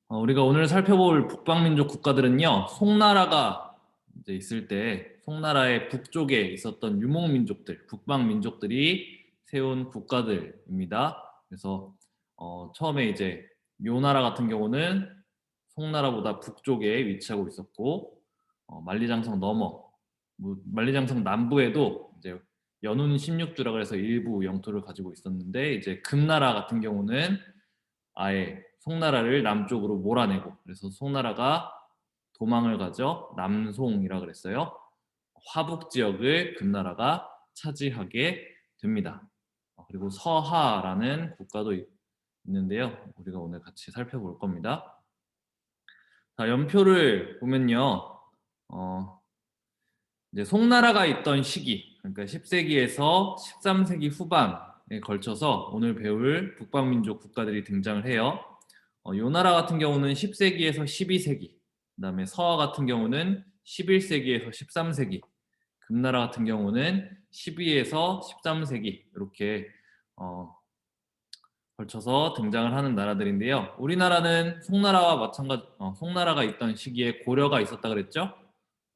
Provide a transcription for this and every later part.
우리가 오늘 살펴볼 북방민족 국가들은요, 송나라가 이제 있을 때 송나라의 북쪽에 있었던 유목민족들, 북방민족들이 세운 국가들입니다. 그래서 처음에 이제 요나라 같은 경우는 송나라보다 북쪽에 위치하고 있었고, 만리장성 넘어, 만리장성 남부에도 이제 연운 16주라 그래서 일부 영토를 가지고 있었는데, 이제 금나라 같은 경우는 아예 송나라를 남쪽으로 몰아내고, 그래서 송나라가 도망을 가죠. 남송이라 그랬어요. 화북 지역을 금나라가 차지하게 됩니다. 그리고 서하라는 국가도 있는데요. 우리가 오늘 같이 살펴볼 겁니다. 자, 연표를 보면요. 어, 이제 송나라가 있던 시기, 그러니까 10세기에서 13세기 후반에 걸쳐서 오늘 배울 북방민족 국가들이 등장을 해요. 요나라 같은 경우는 10세기에서 12세기, 그다음에 서하 같은 경우는 11세기에서 13세기, 금나라 같은 경우는 12에서 13세기 이렇게 걸쳐서 등장을 하는 나라들인데요. 우리나라는 송나라와 마찬가지, 송나라가 있던 시기에 고려가 있었다 그랬죠?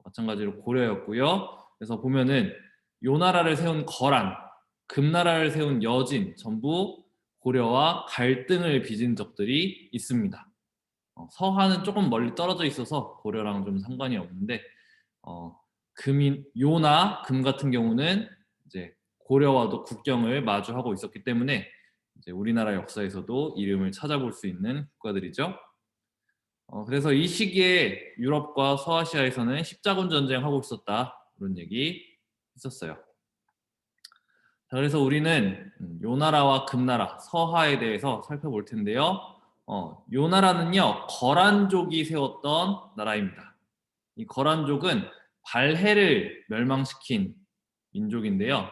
마찬가지로 고려였고요. 그래서 보면은 요나라를 세운 거란, 금나라를 세운 여진 전부 고려와 갈등을 빚은 적들이 있습니다. 서하는 조금 멀리 떨어져 있어서 고려랑 좀 상관이 없는데, 요나 금 같은 경우는 이제 고려와도 국경을 마주하고 있었기 때문에 이제 우리나라 역사에서도 이름을 찾아볼 수 있는 국가들이죠. 그래서 이 시기에 유럽과 서아시아에서는 십자군 전쟁하고 있었다, 그런 얘기 있었어요. 자, 그래서 우리는 요나라와 금나라, 서하에 대해서 살펴볼 텐데요. 요나라는요, 거란족이 세웠던 나라입니다. 이 거란족은 발해를 멸망시킨 민족인데요.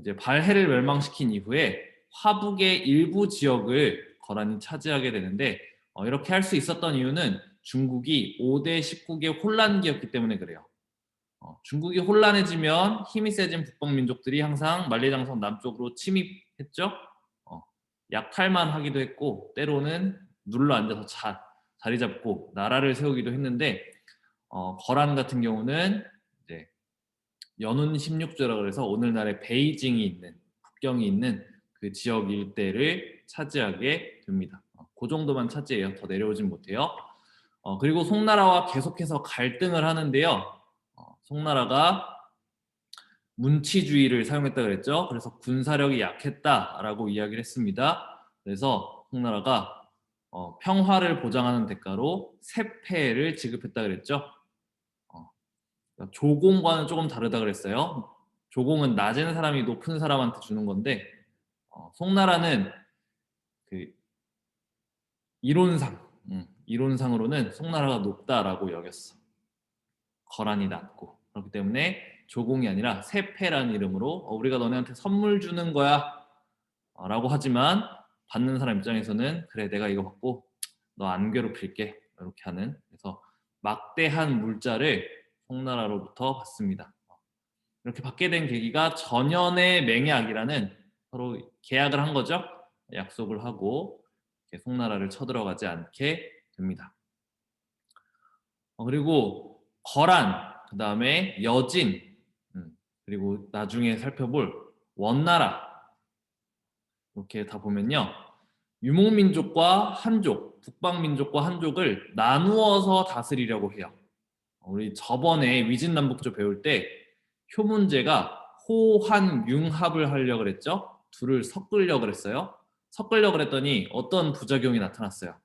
이제 발해를 멸망시킨 이후에 화북의 일부 지역을 거란이 차지하게 되는데, 이렇게 할 수 있었던 이유는 중국이 5대 19개 혼란기였기 때문에 그래요. 중국이 혼란해지면 힘이 세진 북방민족들이 항상 만리장성 남쪽으로 침입했죠. 약탈만 하기도 했고, 때로는 눌러 앉아서 자리 잡고 나라를 세우기도 했는데, 거란 같은 경우는 이제 연운 16조라 그래서 오늘날의 베이징이 있는, 북경이 있는 그 지역 일대를 차지하게 됩니다. 그 정도만 차지해요. 더 내려오진 못해요. 그리고 송나라와 계속해서 갈등을 하는데요. 송나라가 문치주의를 사용했다 그랬죠. 그래서 군사력이 약했다라고 이야기를 했습니다. 그래서 송나라가 평화를 보장하는 대가로 세패를 지급했다 그랬죠. 그러니까 조공과는 조금 다르다 그랬어요. 조공은 낮은 사람이 높은 사람한테 주는 건데, 송나라는 그 이론상, 이론상으로는 송나라가 높다라고 여겼어. 거란이 낮고. 그렇기 때문에 조공이 아니라 세패라는 이름으로 우리가 너네한테 선물 주는 거야 라고 하지만, 받는 사람 입장에서는 그래, 내가 이거 받고 너 안 괴롭힐게, 이렇게 하는. 그래서 막대한 물자를 송나라로부터 받습니다. 이렇게 받게 된 계기가 전연의 맹약이라는, 서로 계약을 한 거죠. 약속을 하고 송나라를 쳐들어가지 않게 됩니다. 그리고 거란, 그 다음에 여진, 그리고 나중에 살펴볼 원나라, 이렇게 다 보면요, 유목민족과 한족, 북방민족과 한족을 나누어서 다스리려고 해요. 우리 저번에 위진남북조 배울 때 효 문제가 호환융합을 하려고 그랬죠. 둘을 섞으려고 그랬어요. 섞으려고 그랬더니 어떤 부작용이 나타났어요.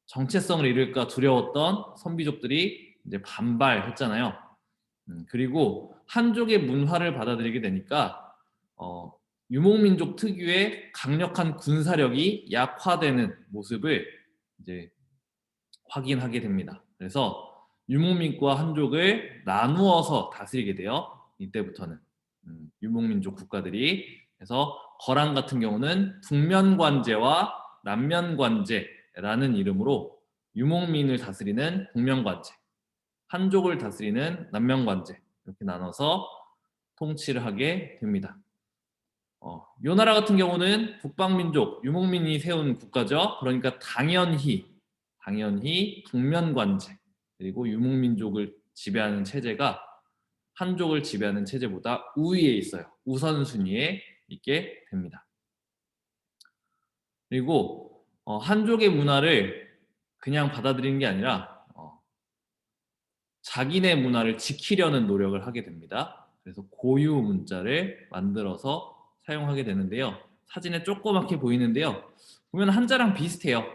정체성을 잃을까 두려웠던 선비족들이 이제 반발했잖아요. 그리고 한족의 문화를 받아들이게 되니까 유목민족 특유의 강력한 군사력이 약화되는 모습을 이제 확인하게 됩니다. 그래서 유목민과 한족을 나누어서 다스리게 돼요. 이때부터는 유목민족 국가들이. 그래서 거란 같은 경우는 북면관제와 남면관제라는 이름으로 유목민을 다스리는 북면관제, 한족을 다스리는 남면관제, 이렇게 나눠서 통치를 하게 됩니다. 요나라 같은 경우는 북방민족, 유목민이 세운 국가죠. 그러니까 당연히 당연히 북면관제 그리고 유목민족을 지배하는 체제가 한족을 지배하는 체제보다 우위에 있어요. 우선순위에 있게 됩니다. 그리고 한족의 문화를 그냥 받아들이는 게 아니라 자기네 문화를 지키려는 노력을 하게 됩니다. 그래서 고유 문자를 만들어서 사용하게 되는데요. 사진에 조그맣게 보이는데요. 보면 한자랑 비슷해요.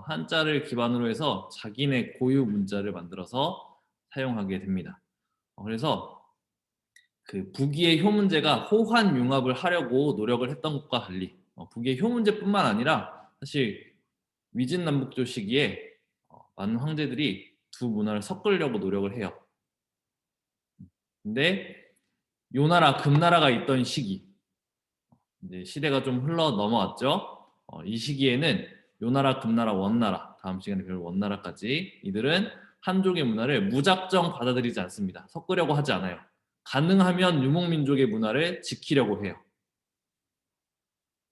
한자를 기반으로 해서 자기네 고유 문자를 만들어서 사용하게 됩니다. 그래서 그 북위의 효문제가 호환융합을 하려고 노력을 했던 것과 달리 북위의 효문제뿐만 아니라 사실 위진남북조 시기에 많은 황제들이 두 문화를 섞으려고 노력을 해요. 근데 요나라 금나라가 있던 시기 이제 시대가 좀 흘러 넘어왔죠. 이 시기에는 요나라 금나라 원나라 다음 시간에 배울 원나라까지 이들은 한족의 문화를 무작정 받아들이지 않습니다. 섞으려고 하지 않아요. 가능하면 유목민족의 문화를 지키려고 해요.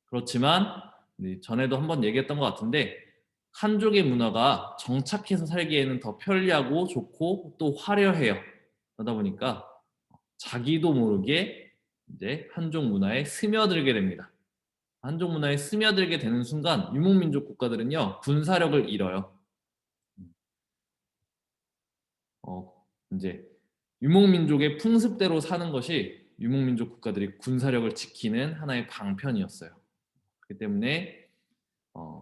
그렇지만 전에도 한번 얘기했던 것 같은데 한족의 문화가 정착해서 살기에는 더 편리하고 좋고 또 화려해요. 그러다 보니까 자기도 모르게 이제 한족 문화에 스며들게 됩니다. 한족 문화에 스며들게 되는 순간 유목민족 국가들은요 군사력을 잃어요. 이제 유목민족의 풍습대로 사는 것이 유목민족 국가들이 군사력을 지키는 하나의 방편이었어요. 그렇기 때문에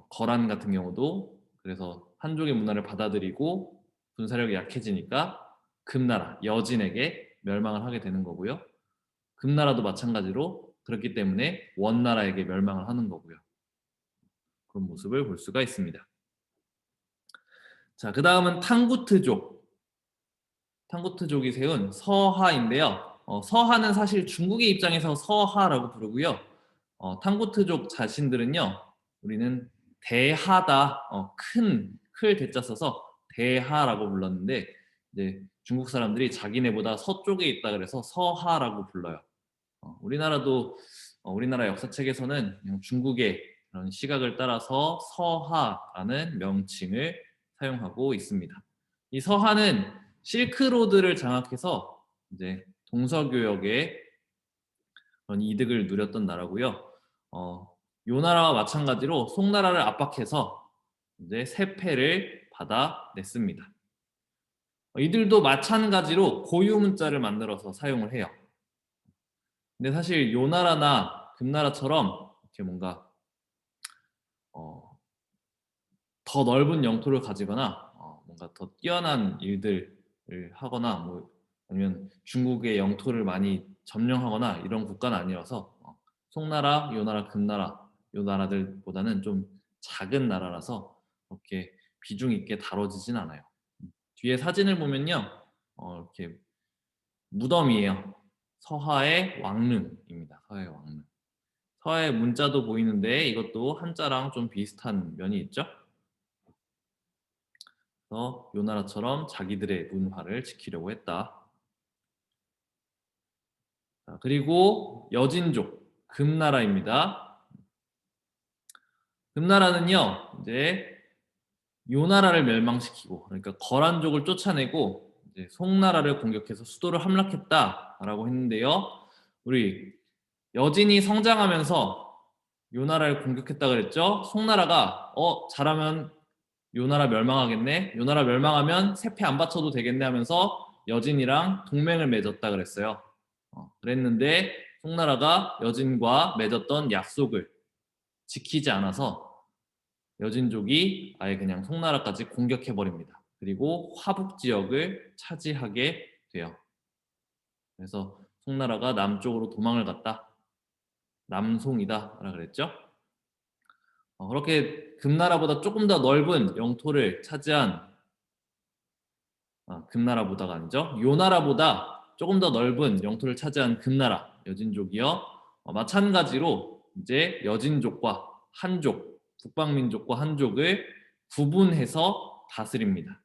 거란 같은 경우도 그래서 한족의 문화를 받아들이고 군사력이 약해지니까 금나라, 여진에게 멸망을 하게 되는 거고요. 금나라도 마찬가지로 그렇기 때문에 원나라에게 멸망을 하는 거고요. 그런 모습을 볼 수가 있습니다. 자, 그 다음은 탕구트족. 탕구트족이 세운 서하인데요. 서하는 사실 중국의 입장에서 서하라고 부르고요. 탕구트족 자신들은요. 우리는 대하다, 클 대자 써서 대하라고 불렀는데 이제 중국 사람들이 자기네보다 서쪽에 있다 그래서 서하라고 불러요. 우리나라도 우리나라 역사책에서는 그냥 중국의 그런 시각을 따라서 서하라는 명칭을 사용하고 있습니다. 이 서하는 실크로드를 장악해서 이제 동서교역의 그런 이득을 누렸던 나라고요. 요 나라와 마찬가지로 송나라를 압박해서 이제 세패를 받아냈습니다. 이들도 마찬가지로 고유 문자를 만들어서 사용을 해요. 근데 사실 요 나라나 금나라처럼 이렇게 뭔가 더 넓은 영토를 가지거나 뭔가 더 뛰어난 일들을 하거나 뭐 아니면 중국의 영토를 많이 점령하거나 이런 국가는 아니어서 송나라, 요나라, 금나라 요 나라들보다는 좀 작은 나라라서 그렇게 비중 있게 다뤄지진 않아요. 뒤에 사진을 보면요, 이렇게 무덤이에요. 서하의 왕릉입니다. 서하의 왕릉. 서하의 문자도 보이는데 이것도 한자랑 좀 비슷한 면이 있죠. 그래서 요 나라처럼 자기들의 문화를 지키려고 했다. 자, 그리고 여진족, 금나라입니다. 금나라는요, 이제 요 나라를 멸망시키고, 그러니까 거란족을 쫓아내고 이제 송나라를 공격해서 수도를 함락했다라고 했는데요. 우리 여진이 성장하면서 요 나라를 공격했다 그랬죠. 송나라가 잘하면 요 나라 멸망하겠네. 요 나라 멸망하면 세패 안 바쳐도 되겠네 하면서 여진이랑 동맹을 맺었다 그랬어요. 그랬는데 송나라가 여진과 맺었던 약속을 지키지 않아서 여진족이 아예 그냥 송나라까지 공격해 버립니다. 그리고 화북 지역을 차지하게 돼요. 그래서 송나라가 남쪽으로 도망을 갔다. 남송이다 라 그랬죠. 그렇게 금나라보다 조금 더 넓은 영토를 차지한 금나라보다가 아니죠. 요나라보다 조금 더 넓은 영토를 차지한 금나라 여진족이요. 마찬가지로 이제 여진족과 한족, 북방민족과 한족을 구분해서 다스립니다.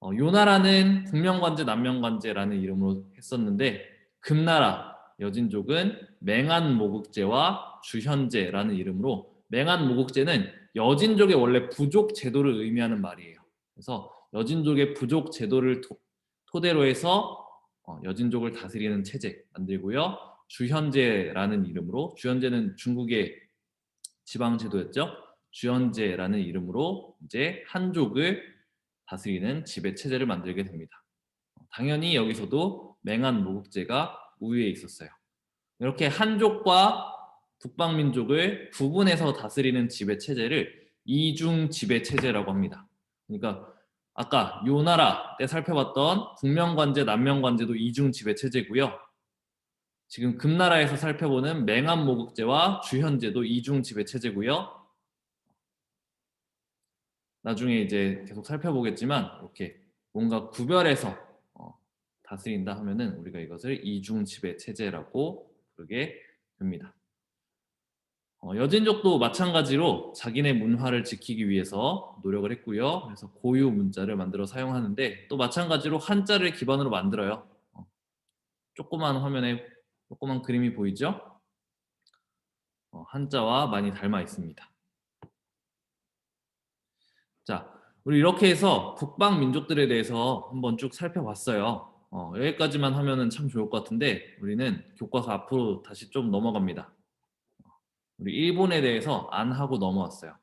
요나라는 북면관제, 남면관제라는 이름으로 했었는데 금나라 여진족은 맹한모국제와 주현제라는 이름으로 맹한 모국제는 여진족의 원래 부족 제도를 의미하는 말이에요. 그래서 여진족의 부족 제도를 토대로 해서 여진족을 다스리는 체제 만들고요. 주현제라는 이름으로, 주현제는 중국의 지방 제도였죠. 주현제라는 이름으로 이제 한족을 다스리는 지배 체제를 만들게 됩니다. 당연히 여기서도 맹한 모국제가 우위에 있었어요. 이렇게 한족과 북방민족을 구분해서 다스리는 지배 체제를 이중 지배 체제라고 합니다. 그러니까 아까 요나라 때 살펴봤던 북명관제, 남명관제도 이중 지배 체제고요. 지금 금나라에서 살펴보는 맹한 모국제와 주현제도 이중 지배 체제고요. 나중에 이제 계속 살펴보겠지만 이렇게 뭔가 구별해서 다스린다 하면은 우리가 이것을 이중 지배 체제라고 부르게 됩니다. 여진족도 마찬가지로 자기네 문화를 지키기 위해서 노력을 했고요. 그래서 고유 문자를 만들어 사용하는데 또 마찬가지로 한자를 기반으로 만들어요. 조그만 화면에 조그만 그림이 보이죠? 한자와 많이 닮아 있습니다. 자, 우리 이렇게 해서 북방 민족들에 대해서 한번 쭉 살펴봤어요. 여기까지만 하면은 참 좋을 것 같은데 우리는 교과서 앞으로 다시 좀 넘어갑니다. 우리 일본에 대해서 안 하고 넘어왔어요.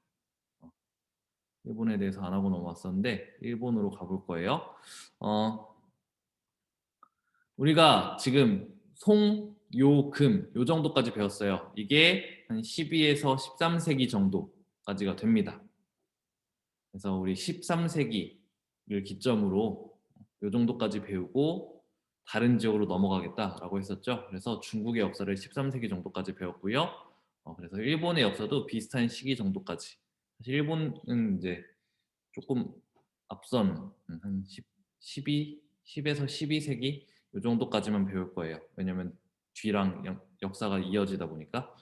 일본에 대해서 안 하고 넘어왔었는데 일본으로 가볼 거예요. 우리가 지금 송, 요, 금 요 정도까지 배웠어요. 이게 한 12에서 13세기 정도까지가 됩니다. 그래서 우리 13세기를 기점으로 요 정도까지 배우고 다른 지역으로 넘어가겠다라고 했었죠. 그래서 중국의 역사를 13세기 정도까지 배웠고요. 그래서 일본의 역사도 비슷한 시기 정도까지. 사실 일본은 이제 조금 앞선 한 10에서 12세기 이 정도까지만 배울 거예요. 왜냐면 뒤랑 역사가 이어지다 보니까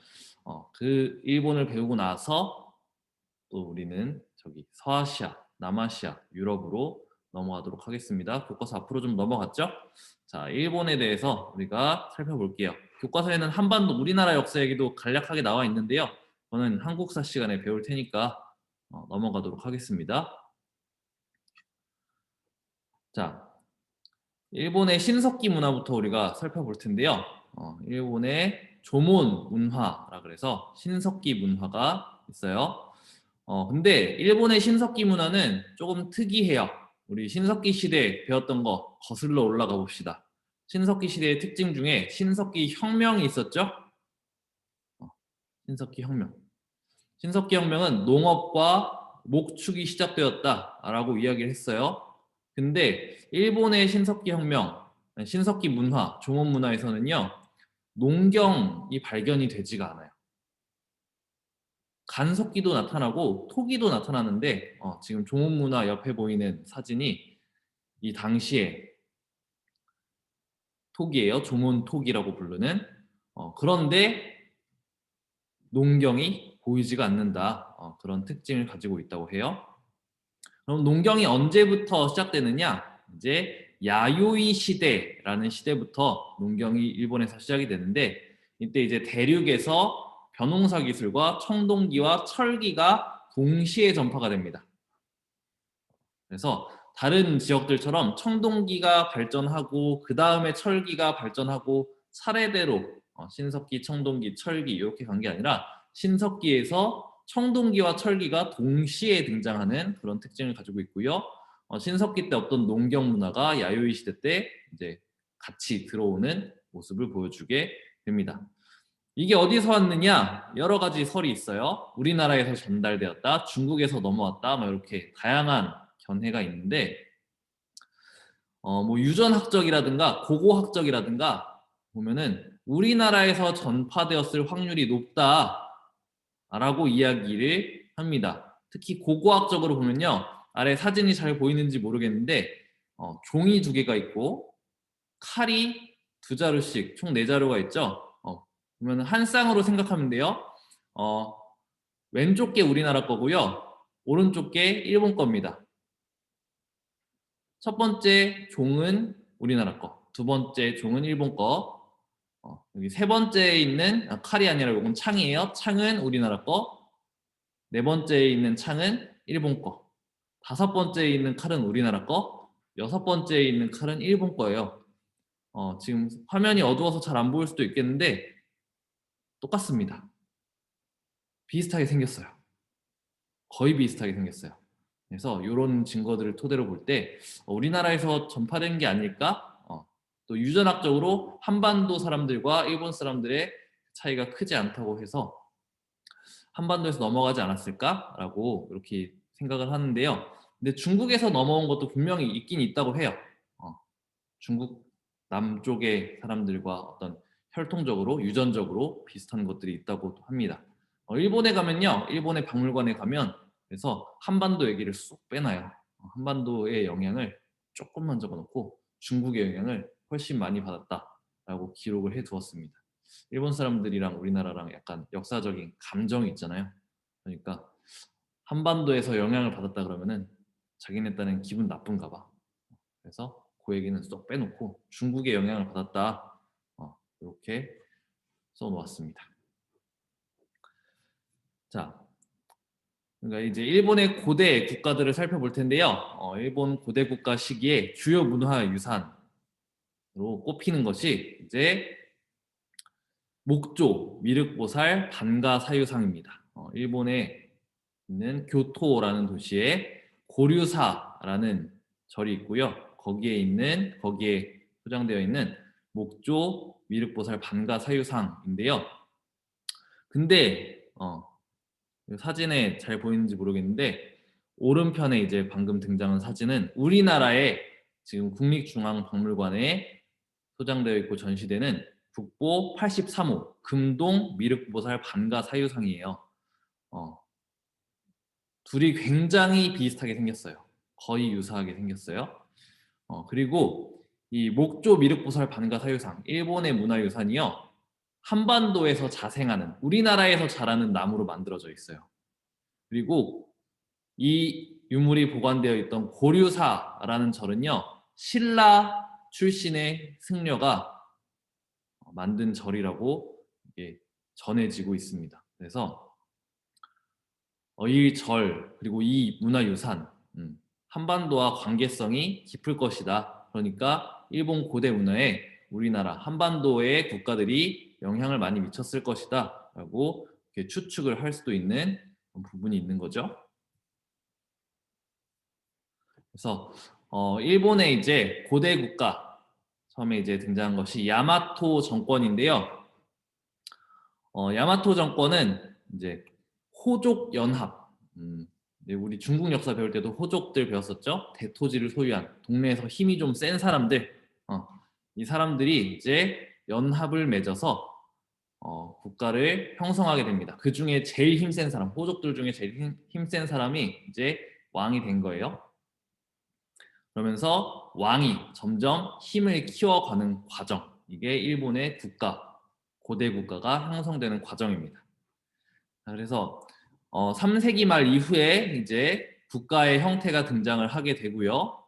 그 일본을 배우고 나서 또 우리는 저기 서아시아, 남아시아, 유럽으로 넘어가도록 하겠습니다. 교과서 앞으로 좀 넘어갔죠? 자, 일본에 대해서 우리가 살펴볼게요. 교과서에는 한반도 우리나라 역사 얘기도 간략하게 나와 있는데요. 저는 한국사 시간에 배울 테니까 넘어가도록 하겠습니다. 자, 일본의 신석기 문화부터 우리가 살펴볼 텐데요. 일본의 조몬 문화라 그래서 신석기 문화가 있어요. 근데 일본의 신석기 문화는 조금 특이해요. 우리 신석기 시대 배웠던 거 거슬러 올라가 봅시다. 신석기 시대의 특징 중에 신석기 혁명이 있었죠? 신석기 혁명. 신석기 혁명은 농업과 목축이 시작되었다라고 이야기를 했어요. 근데 일본의 신석기 혁명, 신석기 문화, 조몬 문화에서는요, 농경이 발견이 되지가 않아요. 간석기도 나타나고 토기도 나타나는데 지금 조몬 문화 옆에 보이는 사진이 이 당시에 토기예요. 조몬 토기라고 부르는. 그런데 농경이 보이지가 않는다. 그런 특징을 가지고 있다고 해요. 그럼 농경이 언제부터 시작되느냐? 이제 야요이 시대라는 시대부터 농경이 일본에서 시작이 되는데 이때 이제 대륙에서 벼농사 기술과 청동기와 철기가 동시에 전파가 됩니다. 그래서 다른 지역들처럼 청동기가 발전하고 그 다음에 철기가 발전하고 차례대로 신석기, 청동기, 철기 이렇게 간 게 아니라 신석기에서 청동기와 철기가 동시에 등장하는 그런 특징을 가지고 있고요. 신석기 때 어떤 농경 문화가 야요이 시대 때 이제 같이 들어오는 모습을 보여주게 됩니다. 이게 어디서 왔느냐? 여러 가지 설이 있어요. 우리나라에서 전달되었다, 중국에서 넘어왔다, 뭐 이렇게 다양한 견해가 있는데, 뭐 유전학적이라든가 고고학적이라든가 보면은 우리나라에서 전파되었을 확률이 높다라고 이야기를 합니다. 특히 고고학적으로 보면요, 아래 사진이 잘 보이는지 모르겠는데 종이 2개가 있고 칼이 2자루씩 총 4자루가 있죠. 보면 한 쌍으로 생각하면 돼요. 왼쪽 게 우리나라 거고요. 오른쪽 게 일본 겁니다. 첫 번째 종은 우리나라 거, 두 번째 종은 일본 거, 여기 세 번째에 있는 칼이 아니라 이건 창이에요. 창은 우리나라 거, 네 번째에 있는 창은 일본 거, 다섯 번째에 있는 칼은 우리나라 거, 여섯 번째에 있는 칼은 일본 거예요. 지금 화면이 어두워서 잘 안 보일 수도 있겠는데 똑같습니다. 비슷하게 생겼어요. 거의 비슷하게 생겼어요. 그래서 이런 증거들을 토대로 볼 때 우리나라에서 전파된 게 아닐까? 또 유전학적으로 한반도 사람들과 일본 사람들의 차이가 크지 않다고 해서 한반도에서 넘어가지 않았을까라고 이렇게 생각을 하는데요. 근데 중국에서 넘어온 것도 분명히 있긴 있다고 해요. 중국 남쪽의 사람들과 어떤 혈통적으로 유전적으로 비슷한 것들이 있다고 합니다. 일본에 가면요, 일본의 박물관에 가면 그래서 한반도 얘기를 쏙 빼놔요. 한반도의 영향을 조금만 적어놓고 중국의 영향을 훨씬 많이 받았다라고 기록을 해두었습니다. 일본 사람들이랑 우리나라랑 약간 역사적인 감정이 있잖아요. 그러니까 한반도에서 영향을 받았다 그러면은 자기네 딴엔 기분 나쁜가 봐. 그래서 그 얘기는 쏙 빼놓고 중국의 영향을 받았다. 이렇게 써놓았습니다. 자, 그러니까 이제 일본의 고대 국가들을 살펴볼 텐데요. 일본 고대 국가 시기에 주요 문화유산으로 꼽히는 것이 이제 목조, 미륵보살, 반가 사유상입니다. 일본에 있는 교토라는 도시에 고류사라는 절이 있고요. 거기에 소장되어 있는 목조, 미륵보살, 반가 사유상인데요. 근데 사진에 잘 보이는지 모르겠는데 오른편에 이제 방금 등장한 사진은 우리나라의 지금 국립중앙박물관에 소장되어 있고 전시되는 국보 83호 금동 미륵보살 반가 사유상이에요. 둘이 굉장히 비슷하게 생겼어요. 거의 유사하게 생겼어요. 그리고 이 목조 미륵보살 반가 사유상 일본의 문화유산이요. 한반도에서 자생하는 우리나라에서 자라는 나무로 만들어져 있어요. 그리고 이 유물이 보관되어 있던 고류사라는 절은요. 신라 출신의 승려가 만든 절이라고 이게 전해지고 있습니다. 그래서 이 절 그리고 이 문화유산 한반도와 관계성이 깊을 것이다. 그러니까 일본 고대 문화에 우리나라 한반도의 국가들이 영향을 많이 미쳤을 것이다 라고 추측을 할 수도 있는 부분이 있는 거죠. 그래서 일본의 이제 고대 국가 처음에 이제 등장한 것이 야마토 정권인데요. 야마토 정권은 이제 호족 연합, 우리 중국 역사 배울 때도 호족들 배웠었죠. 대토지를 소유한 동네에서 힘이 좀 센 사람들, 이 사람들이 이제 연합을 맺어서 국가를 형성하게 됩니다. 그 중에 제일 힘센 사람, 호족들 중에 제일 힘센 사람이 이제 왕이 된 거예요. 그러면서 왕이 점점 힘을 키워가는 과정, 이게 일본의 고대 국가가 형성되는 과정입니다. 그래서 3세기 말 이후에 이제 국가의 형태가 등장을 하게 되고요.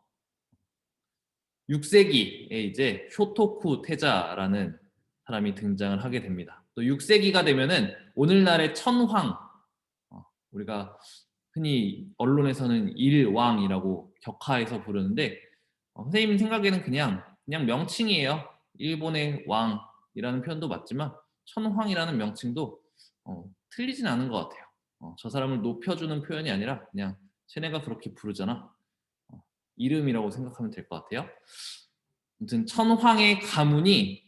6세기에 이제 쇼토쿠 태자라는 사람이 등장을 하게 됩니다. 또 6세기가 되면은 오늘날의 천황, 우리가 흔히 언론에서는 일왕이라고 격하해서 부르는데 선생님 생각에는 그냥 명칭이에요. 일본의 왕이라는 표현도 맞지만 천황이라는 명칭도 틀리진 않은 것 같아요. 저 사람을 높여주는 표현이 아니라 그냥 쟤네가 그렇게 부르잖아. 이름이라고 생각하면 될 것 같아요. 아무튼 천황의 가문이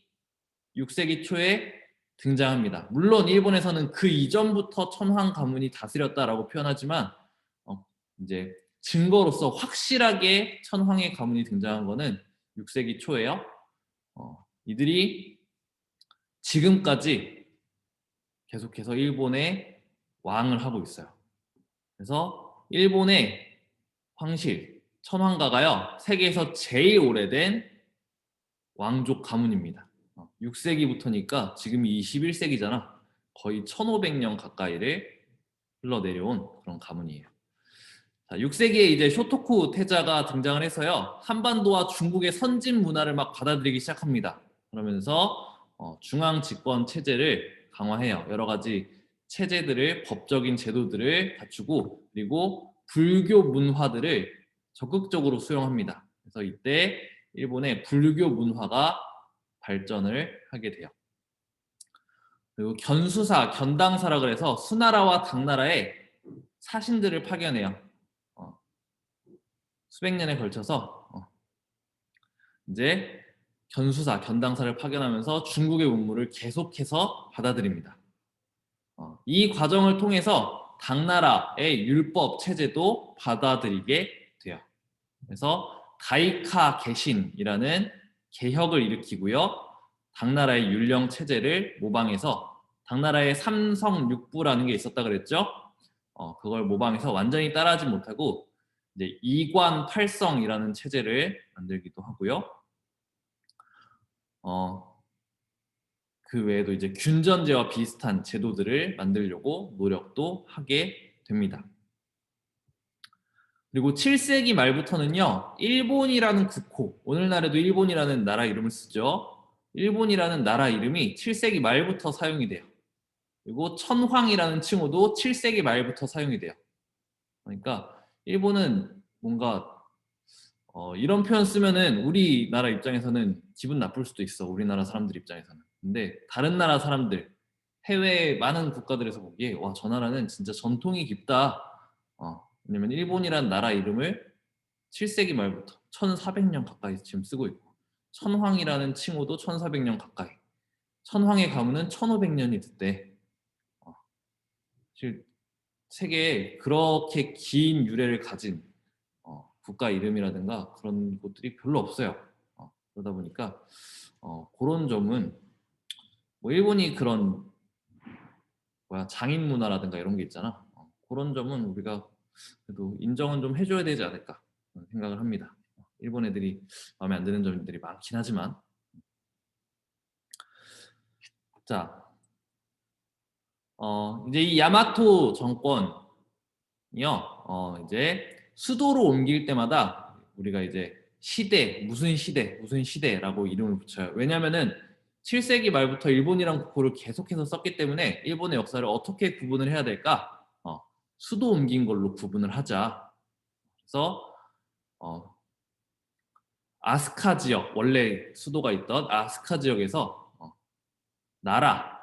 6세기 초에 등장합니다. 물론 일본에서는 그 이전부터 천황 가문이 다스렸다라고 표현하지만 이제 증거로서 확실하게 천황의 가문이 등장한 거는 6세기 초예요. 이들이 지금까지 계속해서 일본의 왕을 하고 있어요. 그래서 일본의 황실, 천황가가요, 세계에서 제일 오래된 왕족 가문입니다. 6세기부터니까 지금이 21세기잖아. 거의 1500년 가까이를 흘러내려온 그런 가문이에요. 자, 6세기에 이제 쇼토쿠 태자가 등장을 해서요, 한반도와 중국의 선진 문화를 막 받아들이기 시작합니다. 그러면서 중앙 집권 체제를 강화해요. 여러 가지 체제들을 법적인 제도들을 갖추고 그리고 불교 문화들을 적극적으로 수용합니다. 그래서 이때 일본의 불교 문화가 발전을 하게 돼요. 그리고 견수사, 견당사라 그래서 수나라와 당나라의 사신들을 파견해요. 수백 년에 걸쳐서 이제 견수사, 견당사를 파견하면서 중국의 문물을 계속해서 받아들입니다. 이 과정을 통해서 당나라의 율법 체제도 받아들이게 돼요. 그래서 다이카 개신이라는 개혁을 일으키고요. 당나라의 율령 체제를 모방해서 당나라의 삼성육부라는 게 있었다 그랬죠. 그걸 모방해서 완전히 따라하지 못하고 이제 이관팔성이라는 체제를 만들기도 하고요. 그 외에도 이제 균전제와 비슷한 제도들을 만들려고 노력도 하게 됩니다. 그리고 7세기 말부터는요, 일본이라는 국호, 오늘날에도 일본이라는 나라 이름을 쓰죠. 일본이라는 나라 이름이 7세기 말부터 사용이 돼요. 그리고 천황이라는 칭호도 7세기 말부터 사용이 돼요. 그러니까 일본은 뭔가 이런 표현 쓰면은 우리나라 입장에서는 기분 나쁠 수도 있어. 우리나라 사람들 입장에서는. 근데 다른 나라 사람들, 해외 많은 국가들에서 보기에 와, 저 나라는 진짜 전통이 깊다. 왜냐면 일본이란 나라 이름을 7세기 말부터 1400년 가까이 지금 쓰고 있고 천황이라는 칭호도 1400년 가까이, 천황의 가문은 1500년이 됐대. 사실 세계에 그렇게 긴 유래를 가진 국가 이름이라든가 그런 곳들이 별로 없어요. 그러다 보니까 그런 점은 뭐 일본이 그런 장인 문화라든가 이런 게 있잖아. 그런 점은 우리가 그래도 인정은 좀 해줘야 되지 않을까 생각을 합니다. 일본 애들이 마음에 안 드는 점들이 많긴 하지만. 자, 이제 이 야마토 정권이요, 이제 수도로 옮길 때마다 우리가 이제 시대, 무슨 시대, 무슨 시대라고 이름을 붙여요. 왜냐면은 7세기 말부터 일본이랑 국호를 계속해서 썼기 때문에 일본의 역사를 어떻게 구분을 해야 될까? 수도 옮긴 걸로 구분을 하자. 그래서 아스카 지역, 원래 수도가 있던 아스카 지역에서 나라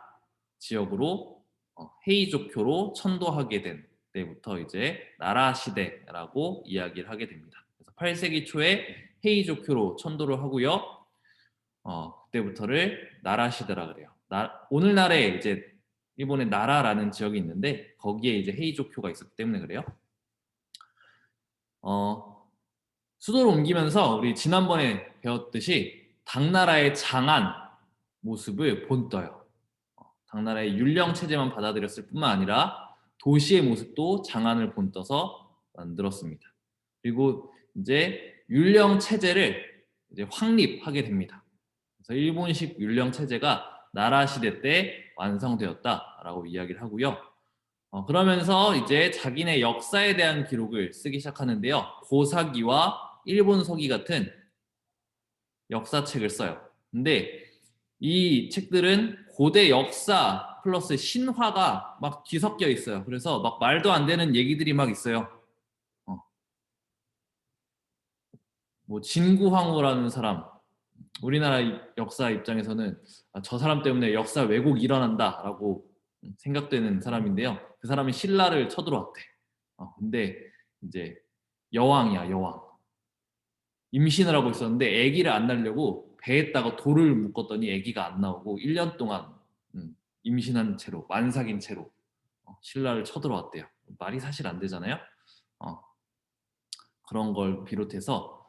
지역으로 헤이조쿄로 천도하게 된 때부터 이제 나라 시대라고 이야기를 하게 됩니다. 그래서 8세기 초에 헤이조쿄로 천도를 하고요. 그때부터를 나라 시대라 그래요. 오늘날에 이제 일본의 나라라는 지역이 있는데 거기에 이제 헤이조쿄가 있었기 때문에 그래요. 수도를 옮기면서 우리 지난번에 배웠듯이 당나라의 장안 모습을 본떠요. 당나라의 율령 체제만 받아들였을 뿐만 아니라 도시의 모습도 장안을 본떠서 만들었습니다. 그리고 이제 율령 체제를 이제 확립하게 됩니다. 그래서 일본식 율령 체제가 나라 시대 때 완성되었다라고 이야기를 하고요. 그러면서 이제 자기네 역사에 대한 기록을 쓰기 시작하는데요. 고사기와 일본서기 같은 역사책을 써요. 근데 이 책들은 고대 역사 플러스 신화가 막 뒤섞여 있어요. 그래서 막 말도 안 되는 얘기들이 막 있어요. 뭐 진구황후라는 사람, 우리나라 역사 입장에서는 저 사람 때문에 역사 왜곡 일어난다라고 생각되는 사람인데요. 그 사람이 신라를 쳐들어왔대. 근데 이제 여왕이야, 여왕. 임신을 하고 있었는데 아기를 안 낳으려고 배에다가 돌을 묶었더니 아기가 안 나오고 1년 동안 임신한 채로, 만삭인 채로 신라를 쳐들어왔대요. 말이 사실 안 되잖아요. 그런 걸 비롯해서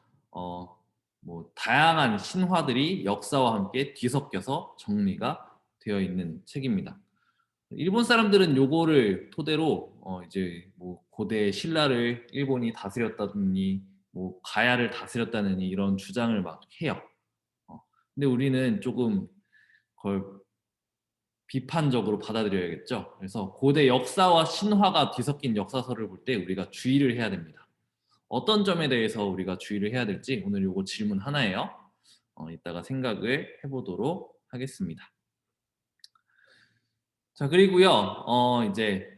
뭐 다양한 신화들이 역사와 함께 뒤섞여서 정리가 되어 있는 책입니다. 일본 사람들은 요거를 토대로 이제 뭐 고대 신라를 일본이 다스렸다느니 뭐 가야를 다스렸다느니 이런 주장을 막 해요. 근데 우리는 조금 그걸 비판적으로 받아들여야겠죠. 그래서 고대 역사와 신화가 뒤섞인 역사서를 볼 때 우리가 주의를 해야 됩니다. 어떤 점에 대해서 우리가 주의를 해야 될지 오늘 요거 질문 하나예요. 이따가 생각을 해보도록 하겠습니다. 자, 그리고요, 이제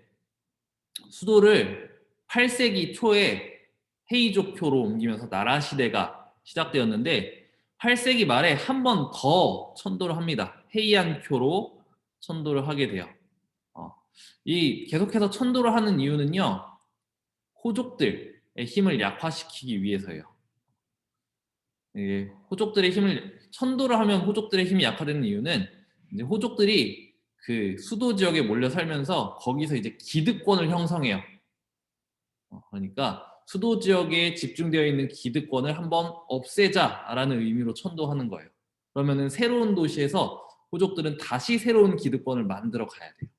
수도를 8세기 초에 헤이족교로 옮기면서 나라 시대가 시작되었는데 8세기 말에 한 번 더 천도를 합니다. 헤이안교로 천도를 하게 돼요. 어, 이 계속해서 천도를 하는 이유는요, 호족들의 힘을 약화시키기 위해서예요. 호족들의 힘을 천도를 하면 호족들의 힘이 약화되는 이유는 이제 호족들이 그 수도 지역에 몰려 살면서 거기서 이제 기득권을 형성해요. 그러니까 수도 지역에 집중되어 있는 기득권을 한번 없애자라는 의미로 천도하는 거예요. 그러면은 새로운 도시에서 호족들은 다시 새로운 기득권을 만들어 가야 돼요.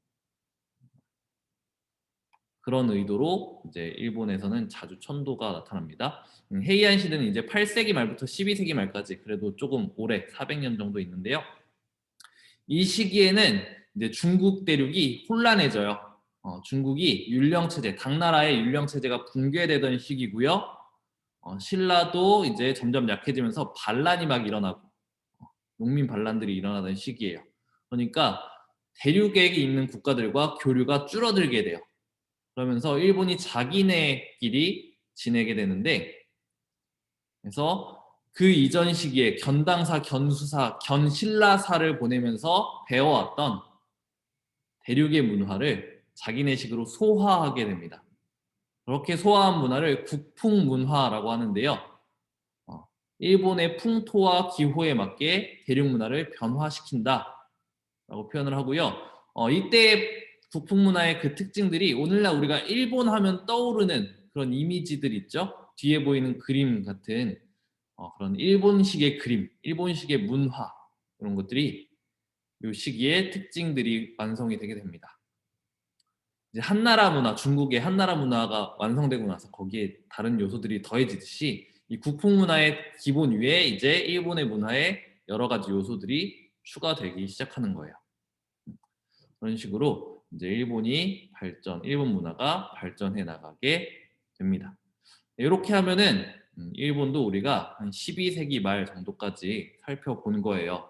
그런 의도로 이제 일본에서는 자주 천도가 나타납니다. 헤이안 시대는 이제 8세기 말부터 12세기 말까지 그래도 조금 오래 400년 정도 있는데요. 이 시기에는 이제 중국 대륙이 혼란해져요. 중국이 율령체제, 당나라의 율령체제가 붕괴되던 시기고요. 신라도 이제 점점 약해지면서 반란이 막 일어나고 농민 반란들이 일어나던 시기예요. 그러니까 대륙에 있는 국가들과 교류가 줄어들게 돼요. 그러면서 일본이 자기네끼리 지내게 되는데, 그래서 그 이전 시기에 견당사, 견수사, 견신라사를 보내면서 배워왔던 대륙의 문화를 자기네식으로 소화하게 됩니다. 그렇게 소화한 문화를 국풍문화라고 하는데요. 어, 일본의 풍토와 기호에 맞게 대륙 문화를 변화시킨다라고 표현을 하고요. 이때 국풍문화의 그 특징들이 오늘날 우리가 일본 하면 떠오르는 그런 이미지들 있죠. 뒤에 보이는 그림 같은 그런 일본식의 그림, 일본식의 문화 이런 것들이 이 시기에 특징들이 완성이 되게 됩니다. 이제 한나라 문화, 중국의 한나라 문화가 완성되고 나서 거기에 다른 요소들이 더해지듯이 이 국풍 문화의 기본 위에 이제 일본의 문화에 여러 가지 요소들이 추가되기 시작하는 거예요. 그런 식으로 이제 일본 문화가 발전해 나가게 됩니다. 이렇게 하면은 일본도 우리가 한 12세기 말 정도까지 살펴본 거예요.